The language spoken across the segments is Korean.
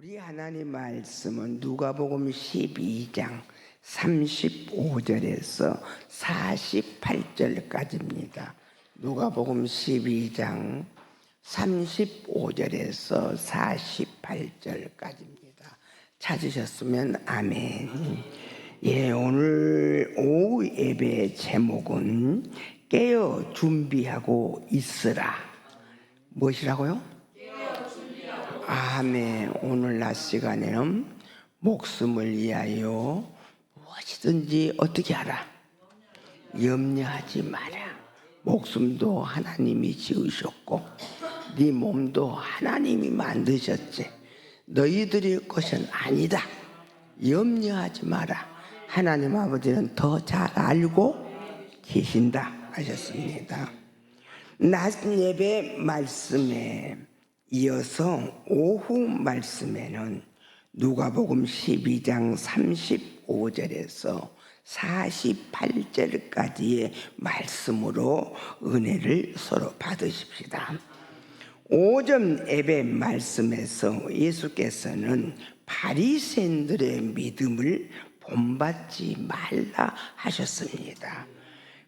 우리 하나님 말씀은 누가복음 12장 35절에서 48절까지입니다. 누가복음 12장 35절에서 48절까지입니다. 찾으셨으면 아멘. 예, 오늘 오후 예배 제목은 깨어 준비하고 있으라. 무엇이라고요? 아멘. 오늘 낮 시간에는 목숨을 위하여 무엇이든지 어떻게 하라? 염려하지 마라. 목숨도 하나님이 지으셨고 네 몸도 하나님이 만드셨지. 너희들의 것은 아니다. 염려하지 마라. 하나님 아버지는 더 잘 알고 계신다 하셨습니다. 낮 예배 말씀에 이어서 오후 말씀에는 누가복음 12장 35절에서 48절까지의 말씀으로 은혜를 서로 받으십시다. 오전 예배 말씀에서 예수께서는 바리새인들의 믿음을 본받지 말라 하셨습니다.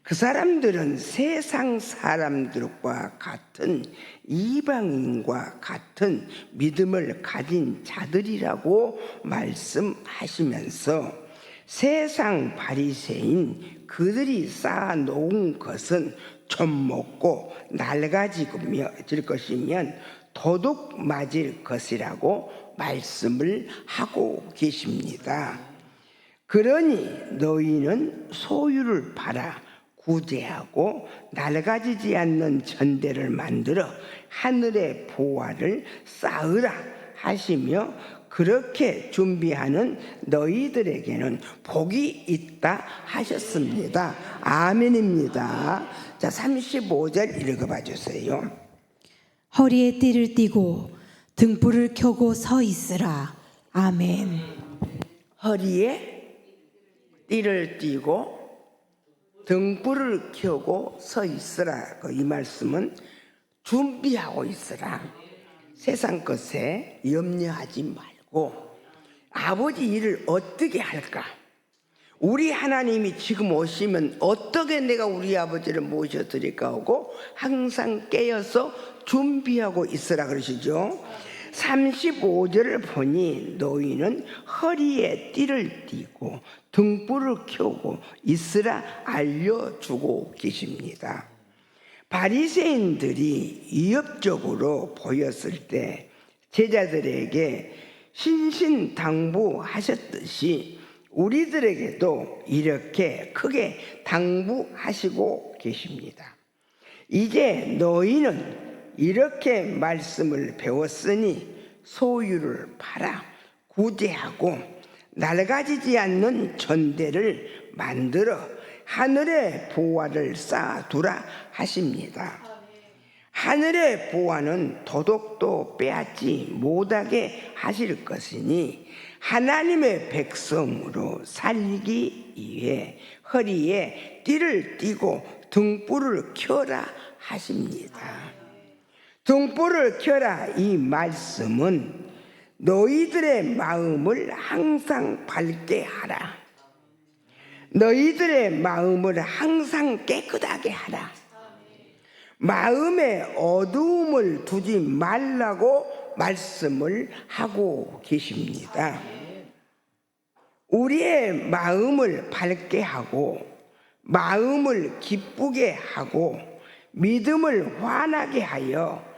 그 사람들은 세상 사람들과 같은 이방인과 같은 믿음을 가진 자들이라고 말씀하시면서 세상 바리새인 그들이 쌓아놓은 것은 좀 먹고 낡아질 것이면 도둑 맞을 것이라고 말씀을 하고 계십니다. 그러니 너희는 소유를 팔아 구제하고 낡아지지 않는 전대를 만들어 하늘의 보화를 쌓으라 하시며 그렇게 준비하는 너희들에게는 복이 있다 하셨습니다. 아멘입니다. 자, 35절 읽어봐 주세요. 허리에 띠를 띠고 등불을 켜고 서 있으라. 아멘. 허리에 띠를 띠고 등불을 켜고 서 있으라. 이 말씀은 준비하고 있으라. 세상 것에 염려하지 말고 아버지 일을 어떻게 할까? 우리 하나님이 지금 오시면 어떻게 내가 우리 아버지를 모셔드릴까 하고 항상 깨어서 준비하고 있으라 그러시죠. 35절을 보니 너희는 허리에 띠를 띠고 등불을 켜고 있으라 알려주고 계십니다. 바리새인들이 위협적으로 보였을 때 제자들에게 신신당부하셨듯이 우리들에게도 이렇게 크게 당부하시고 계십니다. 이제 너희는 이렇게 말씀을 배웠으니 소유를 팔아 구제하고 낡아지지 않는 전대를 만들어 하늘의 보화를 쌓아두라 하십니다. 하늘의 보화는 도둑도 빼앗지 못하게 하실 것이니 하나님의 백성으로 살기 위해 허리에 띠를 띠고 등불을 켜라 하십니다. 등불을 켜라 이 말씀은 너희들의 마음을 항상 밝게 하라. 너희들의 마음을 항상 깨끗하게 하라. 마음에 어두움을 두지 말라고 말씀을 하고 계십니다. 우리의 마음을 밝게 하고 마음을 기쁘게 하고 믿음을 환하게 하여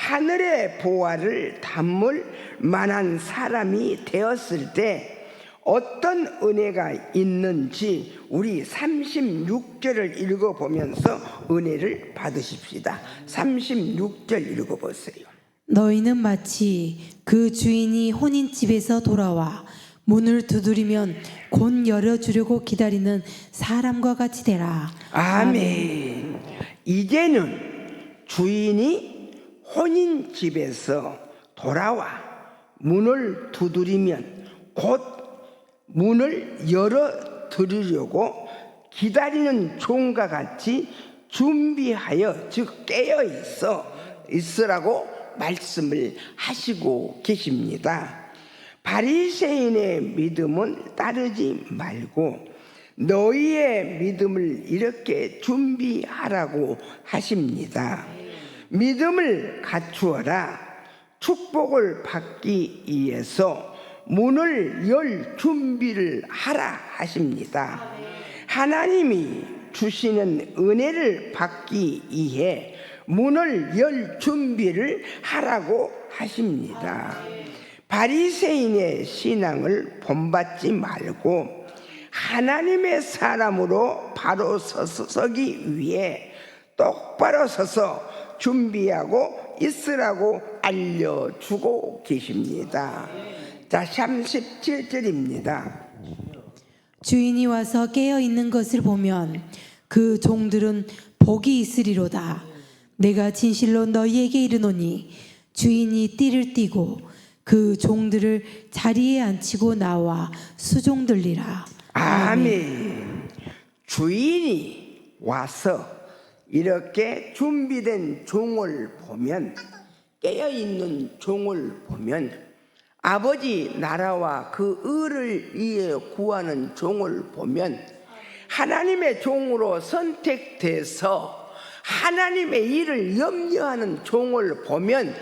하늘의 보화를 담을 만한 사람이 되었을 때 어떤 은혜가 있는지 우리 36절을 읽어보면서 은혜를 받으십시다. 36절 읽어보세요. 너희는 마치 그 주인이 혼인집에서 돌아와 문을 두드리면 곧 열어주려고 기다리는 사람과 같이 되라. 아멘. 이제는 주인이 혼인집에서 돌아와 문을 두드리면 곧 문을 열어드리려고 기다리는 종과 같이 준비하여 즉 깨어 있으라고 말씀을 하시고 계십니다. 바리새인의 믿음은 따르지 말고 너희의 믿음을 이렇게 준비하라고 하십니다. 믿음을 갖추어라. 축복을 받기 위해서 문을 열 준비를 하라 하십니다. 하나님이 주시는 은혜를 받기 위해 문을 열 준비를 하라고 하십니다. 바리새인의 신앙을 본받지 말고 하나님의 사람으로 바로 서기 위해 똑바로 서서 준비하고 있으라고 알려주고 계십니다. 자, 37절입니다. 주인이 와서 깨어 있는 것을 보면 그 종들은 복이 있으리로다. 내가 진실로 너희에게 이르노니 주인이 띠를 띠고 그 종들을 자리에 앉히고 나와 수종들리라. 아멘. 주인이 와서 이렇게 준비된 종을 보면, 깨어있는 종을 보면, 아버지 나라와 그 의를 위해 구하는 종을 보면, 하나님의 종으로 선택돼서 하나님의 일을 염려하는 종을 보면,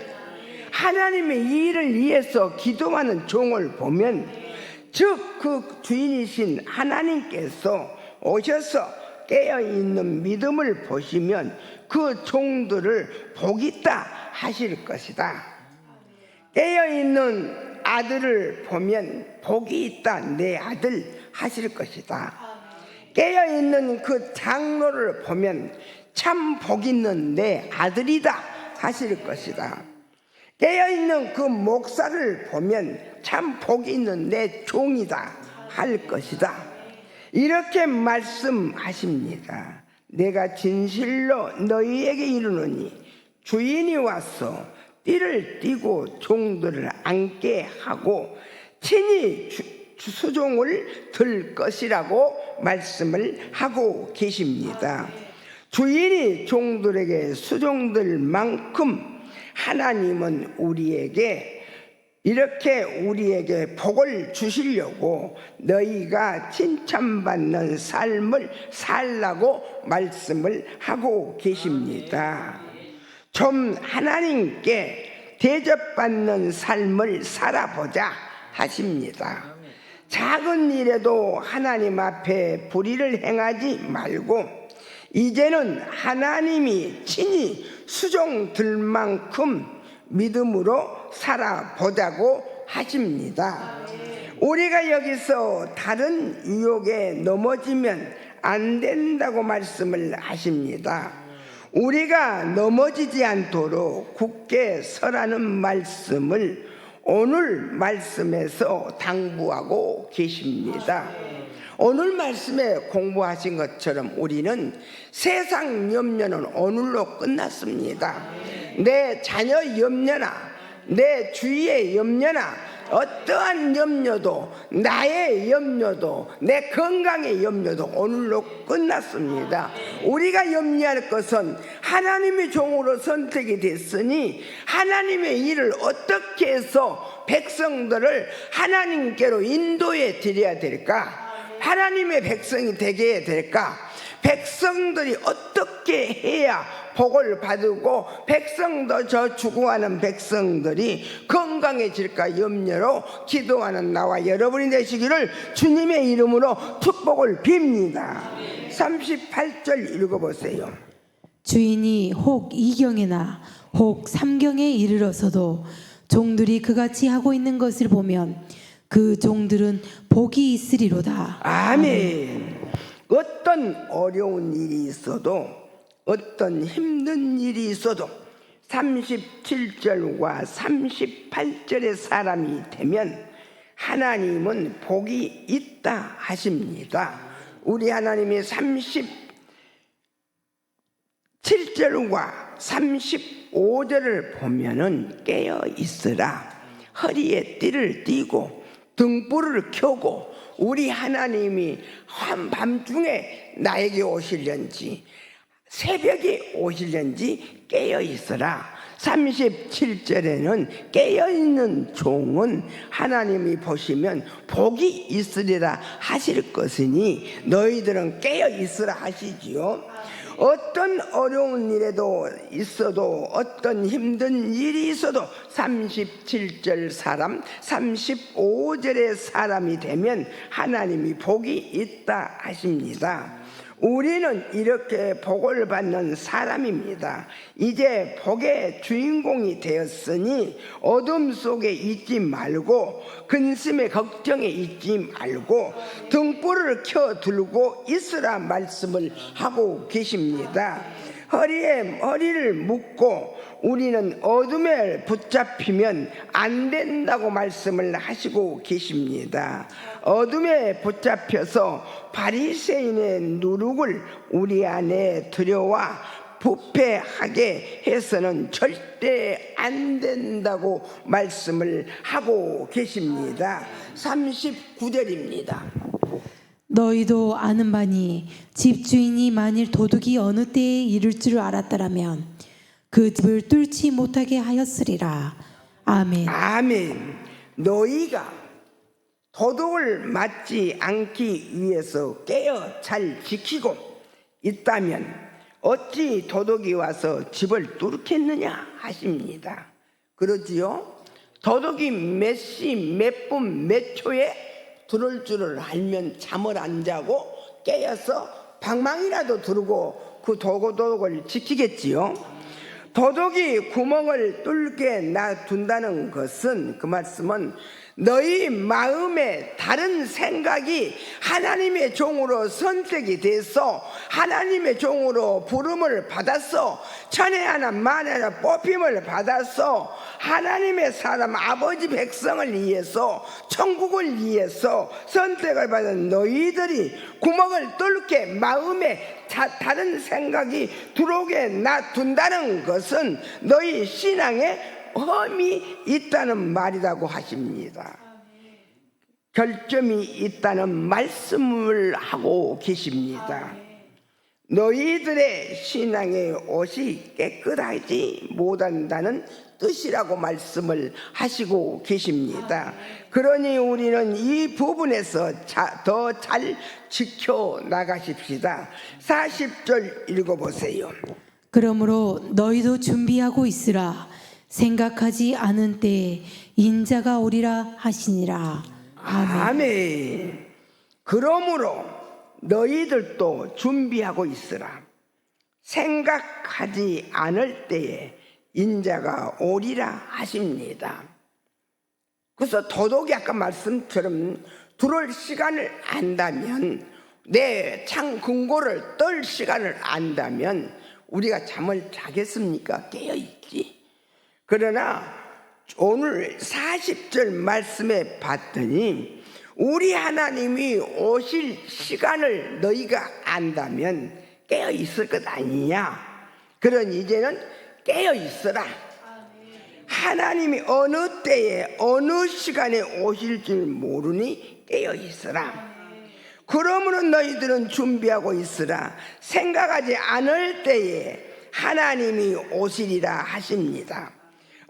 하나님의 일을 위해서 기도하는 종을 보면, 즉 그 주인이신 하나님께서 오셔서 깨어있는 믿음을 보시면 그 종들을 복 있다 하실 것이다. 깨어있는 아들을 보면 복이 있다 내 아들 하실 것이다. 깨어있는 그 장로를 보면 참 복 있는 내 아들이다 하실 것이다. 깨어있는 그 목사를 보면 참 복 있는 내 종이다 할 것이다. 이렇게 말씀하십니다. 내가 진실로 너희에게 이르노니 주인이 와서 띠를 띠고 종들을 앉게 하고 친히 수종을 들 것이라고 말씀을 하고 계십니다. 주인이 종들에게 수종들 만큼 하나님은 우리에게 복을 주시려고 너희가 칭찬받는 삶을 살라고 말씀을 하고 계십니다. 좀 하나님께 대접받는 삶을 살아보자 하십니다. 작은 일에도 하나님 앞에 불의를 행하지 말고 이제는 하나님이 친히 수종들 만큼 믿음으로 살아보자고 하십니다. 우리가 여기서 다른 유혹에 넘어지면 안 된다고 말씀을 하십니다. 우리가 넘어지지 않도록 굳게 서라는 말씀을 오늘 말씀에서 당부하고 계십니다. 오늘 말씀에 공부하신 것처럼 우리는 세상 염려는 오늘로 끝났습니다. 내 자녀 염려나 내 주위의 염려나 어떠한 염려도, 나의 염려도, 내 건강의 염려도 오늘로 끝났습니다. 우리가 염려할 것은 하나님의 종으로 선택이 됐으니 하나님의 일을 어떻게 해서 백성들을 하나님께로 인도해 드려야 될까? 하나님의 백성이 되게 해야 될까? 백성들이 어떻게 해야 복을 받고 백성도 저 죽어가는 백성들이 건강해질까 염려로 기도하는 나와 여러분이 되시기를 주님의 이름으로 축복을 빕니다. 38절 읽어보세요. 주인이 혹 2경에나 혹 3경에 이르러서도 종들이 그같이 하고 있는 것을 보면 그 종들은 복이 있으리로다. 아멘. 어떤 어려운 일이 있어도, 어떤 힘든 일이 있어도 37절과 38절의 사람이 되면 하나님은 복이 있다 하십니다. 우리 하나님이 37절과 35절을 보면은 깨어 있으라, 허리에 띠를 띠고 등불을 켜고, 우리 하나님이 한밤중에 나에게 오실련지 새벽에 오실련지 깨어 있어라. 37절에는 깨어있는 종은 하나님이 보시면 복이 있으리라 하실 것이니 너희들은 깨어있으라 하시지요. 어떤 어려운 일에도 있어도 어떤 힘든 일이 있어도 37절 사람 35절의 사람이 되면 하나님이 복이 있다 하십니다. 우리는 이렇게 복을 받는 사람입니다. 이제 복의 주인공이 되었으니 어둠 속에 있지 말고 근심의 걱정에 있지 말고 등불을 켜 들고 있으라 말씀을 하고 계십니다. 허리를 묶고 우리는 어둠에 붙잡히면 안 된다고 말씀을 하시고 계십니다. 어둠에 붙잡혀서 바리새인의 누룩을 우리 안에 들여와 부패하게 해서는 절대 안 된다고 말씀을 하고 계십니다. 39절입니다. 너희도 아는 바니 집주인이 만일 도둑이 어느 때에 이를 줄 알았더라면 그 집을 뚫지 못하게 하였으리라. 아멘. 아멘. 너희가 도둑을 맞지 않기 위해서 깨어 잘 지키고 있다면 어찌 도둑이 와서 집을 뚫겠느냐 하십니다. 그러지요? 도둑이 몇 시, 몇 분, 몇 초에 들어올 줄을 알면 잠을 안 자고 깨어서 방망이라도 들고 그 도둑을 지키겠지요. 도둑이 구멍을 뚫게 놔둔다는 것은, 그 말씀은 너희 마음에 다른 생각이 하나님의 종으로 선택이 돼서 하나님의 종으로 부름을 받았어, 천에 하나 만에 하나 뽑힘을 받아서 하나님의 사람 아버지 백성을 위해서 천국을 위해서 선택을 받은 너희들이 구멍을 뚫게 마음에 다른 생각이 들어오게 놔둔다는 것은 너희 신앙에 험이 있다는 말이라고 하십니다. 결점이 있다는 말씀을 하고 계십니다. 너희들의 신앙의 옷이 깨끗하지 못한다는 뜻이라고 말씀을 하시고 계십니다. 그러니 우리는 이 부분에서 더 잘 지켜나가십시다. 40절 읽어보세요. 그러므로 너희도 준비하고 있으라. 생각하지 않은 때에 인자가 오리라 하시니라. 아멘. 아멘. 그러므로 너희들도 준비하고 있으라. 생각하지 않을 때에 인자가 오리라 하십니다. 그래서 도둑이 아까 말씀처럼 들어올 시간을 안다면, 내 창 금고를 떨 시간을 안다면 우리가 잠을 자겠습니까? 깨어있지. 그러나 오늘 40절 말씀에 봤더니 우리 하나님이 오실 시간을 너희가 안다면 깨어 있을 것 아니냐. 그러니 이제는 깨어 있어라. 하나님이 어느 때에 어느 시간에 오실 줄 모르니 깨어 있어라. 그러므로 너희들은 준비하고 있으라. 생각하지 않을 때에 하나님이 오시리라 하십니다.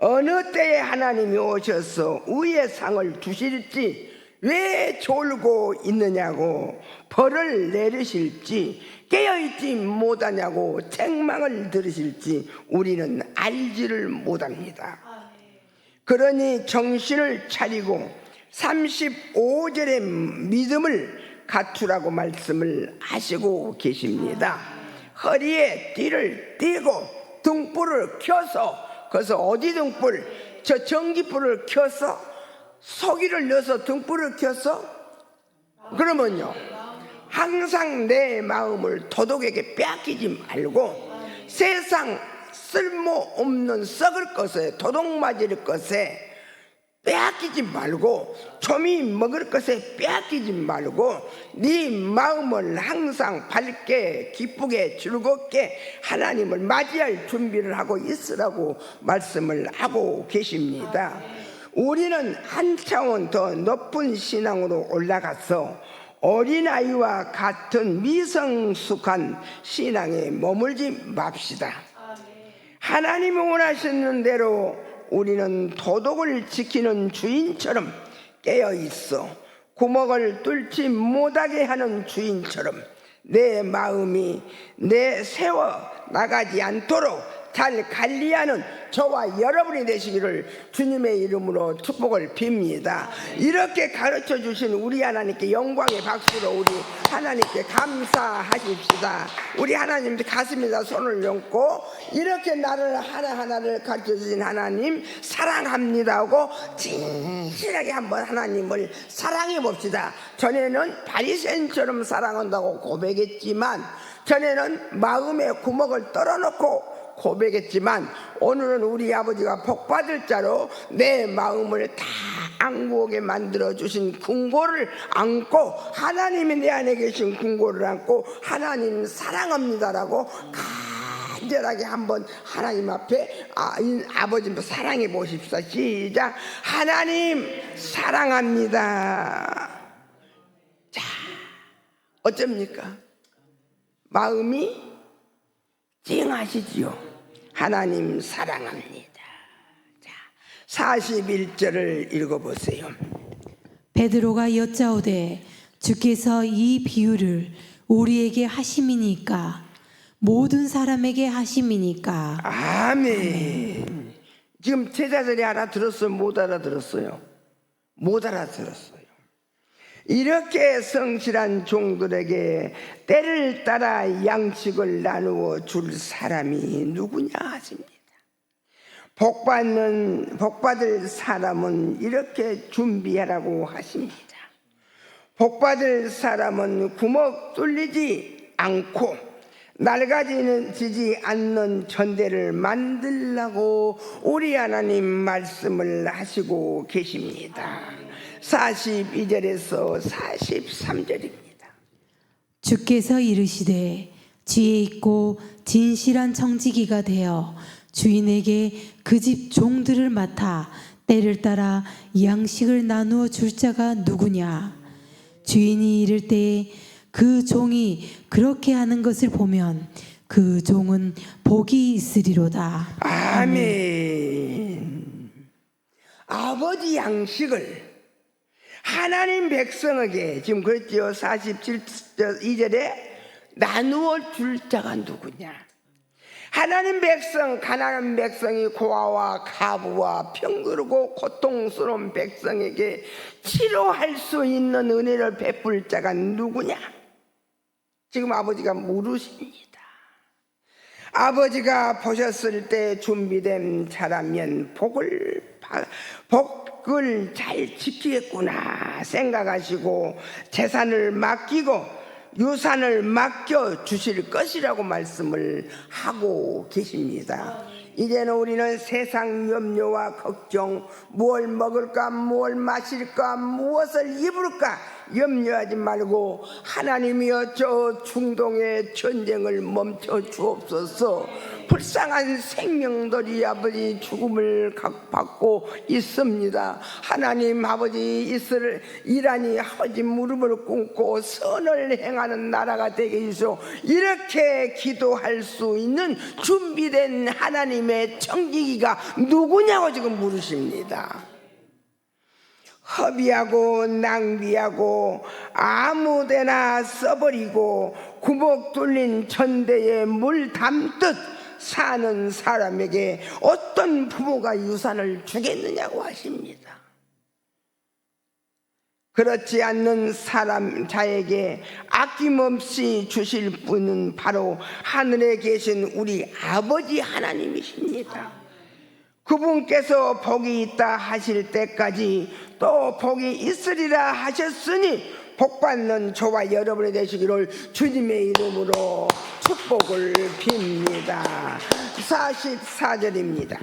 어느 때에 하나님이 오셔서 의의 상을 주실지, 왜 졸고 있느냐고 벌을 내리실지, 깨어있지 못하냐고 책망을 들으실지 우리는 알지를 못합니다. 그러니 정신을 차리고 35절의 믿음을 갖추라고 말씀을 하시고 계십니다. 허리에 띠를 띠고 등불을 켜서, 그래서 어디 등불? 저 전기불을 켜서 소기를 넣어서 등불을 켜서, 그러면요 항상 내 마음을 도둑에게 빼앗기지 말고 세상 쓸모없는 썩을 것에, 도둑 맞을 것에 빼앗기지 말고, 조미 먹을 것에 빼앗기지 말고 네 마음을 항상 밝게 기쁘게 즐겁게 하나님을 맞이할 준비를 하고 있으라고 말씀을 하고 계십니다. 우리는 한 차원 더 높은 신앙으로 올라가서 어린아이와 같은 미성숙한 신앙에 머물지 맙시다. 하나님이 원하시는 대로 우리는 도덕을 지키는 주인처럼 깨어 있어 구멍을 뚫지 못하게 하는 주인처럼 내 마음이 내 세워 나가지 않도록 잘 관리하는 저와 여러분이 되시기를 주님의 이름으로 축복을 빕니다. 이렇게 가르쳐 주신 우리 하나님께 영광의 박수로 우리 하나님께 감사하십시다. 우리 하나님 가슴에다 손을 얹고 이렇게 나를 하나하나를 가르쳐 주신 하나님 사랑합니다 하고 진실하게 한번 하나님을 사랑해 봅시다. 전에는 바리새인처럼 사랑한다고 고백했지만, 전에는 마음의 구멍을 뚫어놓고 고백했지만, 오늘은 우리 아버지가 복받을 자로 내 마음을 다 안고게 만들어 주신 궁고를 안고, 하나님이 내 안에 계신 궁고를 안고 하나님 사랑합니다라고 간절하게 한번 하나님 앞에 아버지 사랑해 보십시다. 시작. 하나님 사랑합니다. 자, 어쩝니까? 마음이 찡하시지요. 하나님 사랑합니다. 자, 41절을 읽어보세요. 베드로가 여짜오되 주께서 이 비유를 우리에게 하심이니까 모든 사람에게 하심이니까. 아멘. 지금 제자들이 알아들었어요? 못 알아들었어요? 못 알아들었어요. 이렇게 성실한 종들에게 때를 따라 양식을 나누어 줄 사람이 누구냐 하십니다. 복받을 사람은 이렇게 준비하라고 하십니다. 복받을 사람은 구멍 뚫리지 않고 낡아지지 않는 전대를 만들라고 우리 하나님 말씀을 하시고 계십니다. 42절에서 43절입니다. 주께서 이르시되 지혜 있고 진실한 청지기가 되어 주인에게 그 집 종들을 맡아 때를 따라 양식을 나누어 줄 자가 누구냐. 주인이 이를 때에 그 종이 그렇게 하는 것을 보면 그 종은 복이 있으리로다. 아멘. 아버지 양식을 하나님 백성에게, 지금 그랬죠, 47절에 나누어 줄 자가 누구냐. 하나님 백성, 가난한 백성이 고아와 가부와 병들고 고통스러운 백성에게 치료할 수 있는 은혜를 베풀 자가 누구냐. 지금 아버지가 물으십니다. 아버지가 보셨을 때 준비된 자라면 복을 잘 지키겠구나 생각하시고 재산을 맡기고 유산을 맡겨 주실 것이라고 말씀을 하고 계십니다. 이제는 우리는 세상 염려와 걱정, 무엇을 먹을까, 무엇을 마실까, 무엇을 입을까 염려하지 말고 하나님이여 저 중동의 전쟁을 멈춰 주옵소서. 불쌍한 생명들이 아버지 죽음을 각받고 있습니다. 하나님 아버지 이란이 아버지 무릎을 꿇고 선을 행하는 나라가 되게 해주소. 이렇게 기도할 수 있는 준비된 하나님의 청지기가 누구냐고 지금 물으십니다. 허비하고 낭비하고 아무데나 써버리고 구멍 뚫린 전대에 물 담듯 사는 사람에게 어떤 부모가 유산을 주겠느냐고 하십니다. 그렇지 않는 자에게 아낌없이 주실 분은 바로 하늘에 계신 우리 아버지 하나님이십니다. 그분께서 복이 있다 하실 때까지 또 복이 있으리라 하셨으니 복받는 저와 여러분이 되시기를 주님의 이름으로 축복을 빕니다. 44절입니다.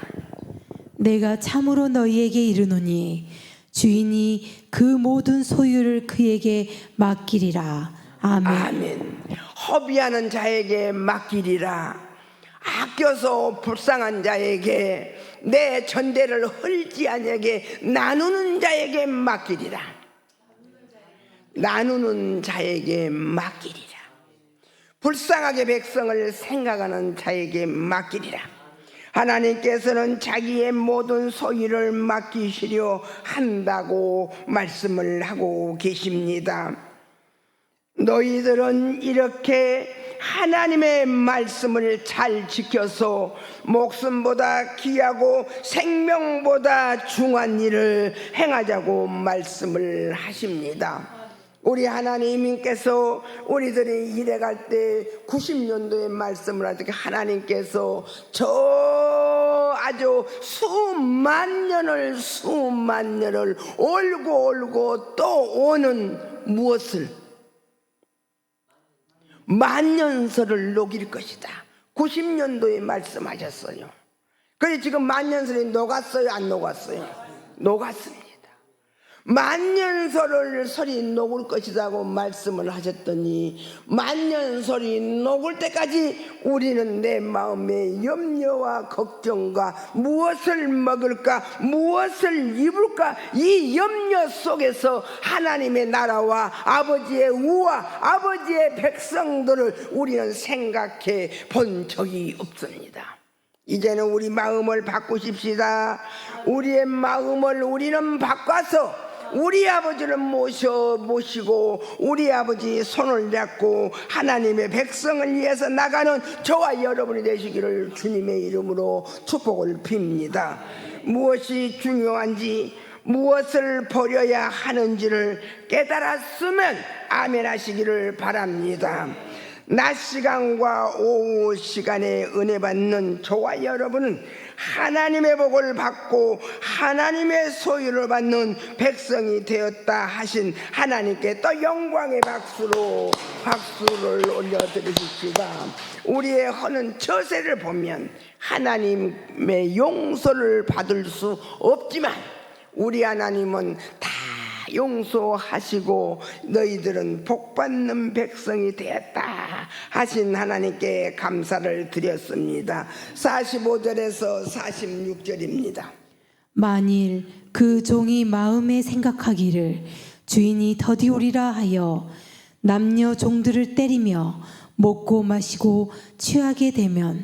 내가 참으로 너희에게 이르노니 주인이 그 모든 소유를 그에게 맡기리라. 아멘. 아멘. 허비하는 자에게 맡기리라. 아껴서 불쌍한 자에게, 내 전대를 헐지 않게 나누는 자에게 맡기리라. 나누는 자에게 맡기리라. 불쌍하게 백성을 생각하는 자에게 맡기리라. 하나님께서는 자기의 모든 소유를 맡기시려 한다고 말씀을 하고 계십니다. 너희들은 이렇게 하나님의 말씀을 잘 지켜서 목숨보다 귀하고 생명보다 중한 일을 행하자고 말씀을 하십니다. 우리 하나님께서 우리들이 일해갈 때 90년도의 말씀을 할 때 하나님께서 저 아주 수만 년을 올고 또 오는 무엇을 만년설을 녹일 것이다. 90년도에 말씀하셨어요. 그래 지금 만년설이 녹았어요? 안 녹았어요? 녹았습니다. 만년설이 녹을 것이라고 말씀을 하셨더니 만년설이 녹을 때까지 우리는 내 마음의 염려와 걱정과 무엇을 먹을까 무엇을 입을까 이 염려 속에서 하나님의 나라와 아버지의 우와 아버지의 백성들을 우리는 생각해 본 적이 없습니다. 이제는 우리 마음을 바꾸십시다. 우리의 마음을 우리는 바꿔서 우리 아버지를 모시고 우리 아버지의 손을 잡고 하나님의 백성을 위해서 나가는 저와 여러분이 되시기를 주님의 이름으로 축복을 빕니다. 무엇이 중요한지 무엇을 버려야 하는지를 깨달았으면 아멘 하시기를 바랍니다. 낮 시간과 오후 시간에 은혜 받는 저와 여러분은 하나님의 복을 받고 하나님의 소유를 받는 백성이 되었다 하신 하나님께 또 영광의 박수를 올려드리십시다. 우리의 하는 처세를 보면 하나님의 용서를 받을 수 없지만 우리 하나님은 다 용서하시고 너희들은 복받는 백성이 되었다 하신 하나님께 감사를 드렸습니다. 45절에서 46절입니다. 만일 그 종이 마음에 생각하기를 주인이 더디 오리라 하여 남녀 종들을 때리며 먹고 마시고 취하게 되면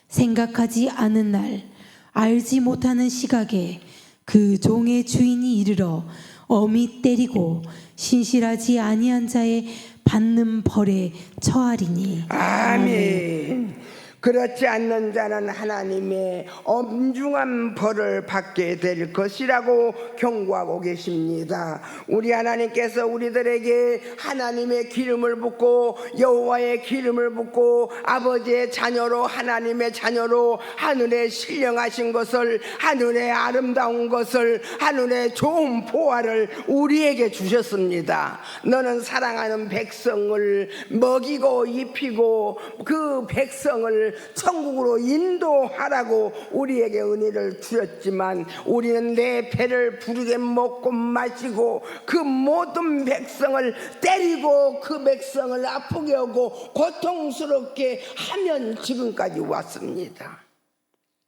생각하지 않은 날 알지 못하는 시각에 그 종의 주인이 이르러 엄히 때리고 신실하지 아니한 자의 받는 벌에 처하리니. 아멘. 그렇지 않는 자는 하나님의 엄중한 벌을 받게 될 것이라고 경고하고 계십니다. 우리 하나님께서 우리들에게 하나님의 기름을 붓고 여호와의 기름을 붓고 아버지의 자녀로 하나님의 자녀로 하늘에 신령하신 것을 하늘의 아름다운 것을 하늘의 좋은 보화를 우리에게 주셨습니다. 너는 사랑하는 백성을 먹이고 입히고 그 백성을 천국으로 인도하라고 우리에게 은혜를 주셨지만 우리는 내 배를 부르게 먹고 마시고 그 모든 백성을 때리고 그 백성을 아프게 하고 고통스럽게 하면 지금까지 왔습니다.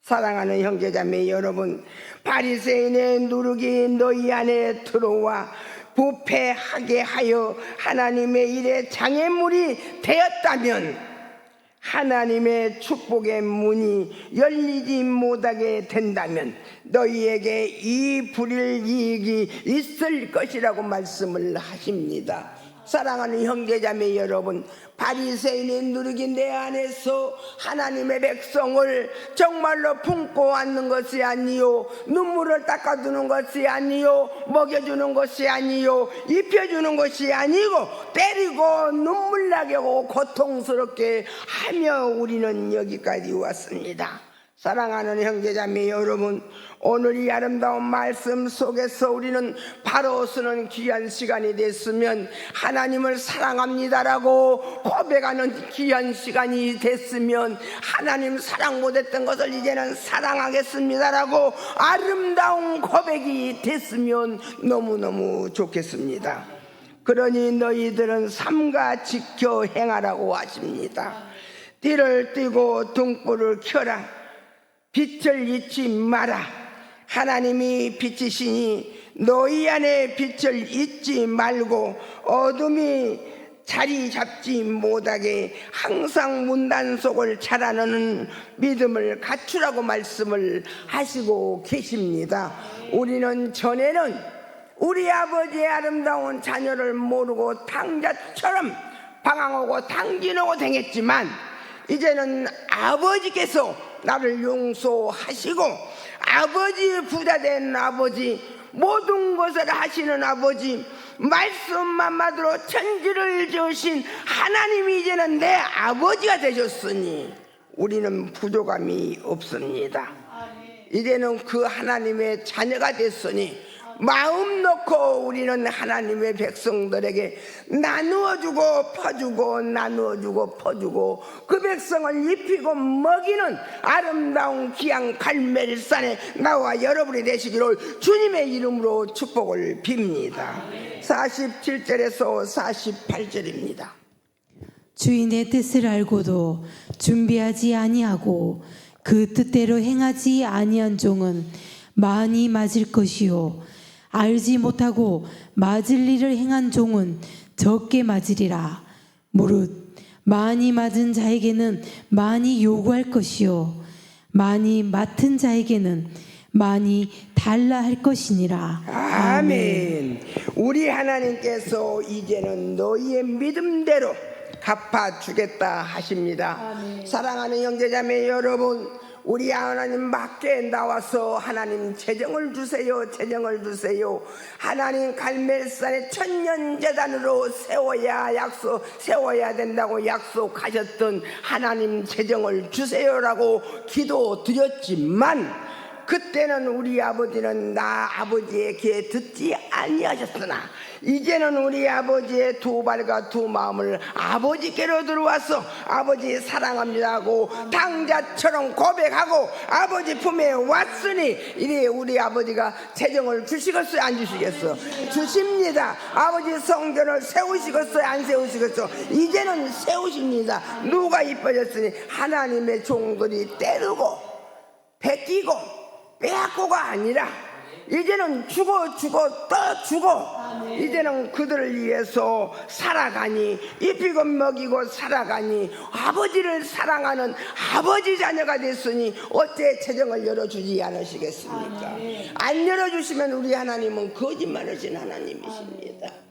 사랑하는 형제자매 여러분, 바리새인의 누룩이 너희 안에 들어와 부패하게 하여 하나님의 일에 장애물이 되었다면 하나님의 축복의 문이 열리지 못하게 된다면 너희에게 이 불일 이익이 있을 것이라고 말씀을 하십니다. 사랑하는 형제자매 여러분, 바리새인의 누룩이 내 안에서 하나님의 백성을 정말로 품고 앉는 것이 아니요 눈물을 닦아주는 것이 아니요 먹여주는 것이 아니요 입혀주는 것이 아니고 때리고 눈물나게 하고 고통스럽게 하며 우리는 여기까지 왔습니다. 사랑하는 형제자매 여러분, 오늘 이 아름다운 말씀 속에서 우리는 바로 쓰는 귀한 시간이 됐으면 하나님을 사랑합니다라고 고백하는 귀한 시간이 됐으면 하나님 사랑 못했던 것을 이제는 사랑하겠습니다라고 아름다운 고백이 됐으면 너무너무 좋겠습니다. 그러니 너희들은 삼가 지켜 행하라고 하십니다. 띠를 띠고 등불을 켜라. 빛을 잊지 마라. 하나님이 빛이시니 너희 안에 빛을 잊지 말고 어둠이 자리 잡지 못하게 항상 문단속을 잘하는 믿음을 갖추라고 말씀을 하시고 계십니다. 우리는 전에는 우리 아버지의 아름다운 자녀를 모르고 탕자처럼 방황하고 탕진하고 댕했지만 이제는 아버지께서 나를 용서하시고 아버지 부자된 아버지 모든 것을 하시는 아버지 말씀만 받으러 천지를 지으신 하나님이 이제는 내 아버지가 되셨으니 우리는 부족함이 없습니다. 이제는 그 하나님의 자녀가 됐으니 마음 놓고 우리는 하나님의 백성들에게 나누어주고 퍼주고 나누어주고 퍼주고 그 백성을 입히고 먹이는 아름다운 귀한 갈멜산에 나와 여러분이 되시기를 주님의 이름으로 축복을 빕니다. 47절에서 48절입니다. 주인의 뜻을 알고도 준비하지 아니하고 그 뜻대로 행하지 아니한 종은 많이 맞을 것이요 알지 못하고 맞을 일을 행한 종은 적게 맞으리라. 무릇 많이 맞은 자에게는 많이 요구할 것이요 많이 맡은 자에게는 많이 달라 할 것이니라. 아멘. 우리 하나님께서 이제는 너희의 믿음대로 갚아주겠다 하십니다. 사랑하는 형제자매 여러분, 우리 하나님 밖에 나와서 하나님 재정을 주세요, 재정을 주세요. 하나님 갈멜산의 천년재단으로 세워야 된다고 약속하셨던 하나님 재정을 주세요라고 기도드렸지만 그때는 우리 아버지는 나 아버지의 귀에 듣지 아니하셨으나 이제는 우리 아버지의 두 발과 두 마음을 아버지께로 들어와서 아버지 사랑합니다 하고 당자처럼 고백하고 아버지 품에 왔으니 이래 우리 아버지가 재정을 주시겠어요, 안 주시겠어요? 주십니다. 아버지 성전을 세우시겠어요, 안 세우시겠어요? 이제는 세우십니다. 누가 이뻐졌으니 하나님의 종들이 때르고 베끼고 빼앗고가 아니라 이제는 주고 또 주고 이제는 그들을 위해서 살아가니 입히고 먹이고 살아가니 아버지를 사랑하는 아버지 자녀가 됐으니 어째 재정을 열어주지 않으시겠습니까? 안 열어주시면 우리 하나님은 거짓말하신 하나님이십니다.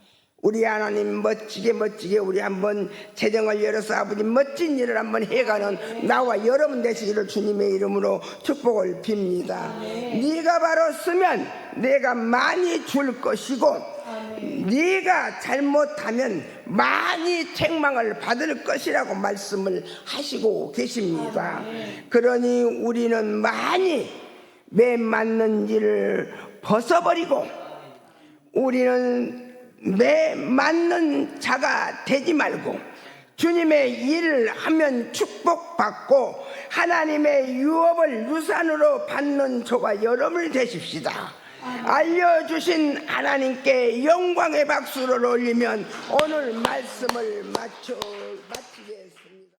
우리 하나님 멋지게 우리 한번 재정을 열어서 아버지 멋진 일을 한번 해가는 나와 여러분 되시기를 주님의 이름으로 축복을 빕니다. 네가 바로 쓰면 내가 많이 줄 것이고 네가 잘못하면 많이 책망을 받을 것이라고 말씀을 하시고 계십니다. 그러니 우리는 많이 매 맞는 일을 벗어버리고 우리는 매 맞는 자가 되지 말고 주님의 일을 하면 축복받고 하나님의 유업을 유산으로 받는 저와 여러분이 되십시다. 알려주신 하나님께 영광의 박수를 올리면 오늘 말씀을 마쳐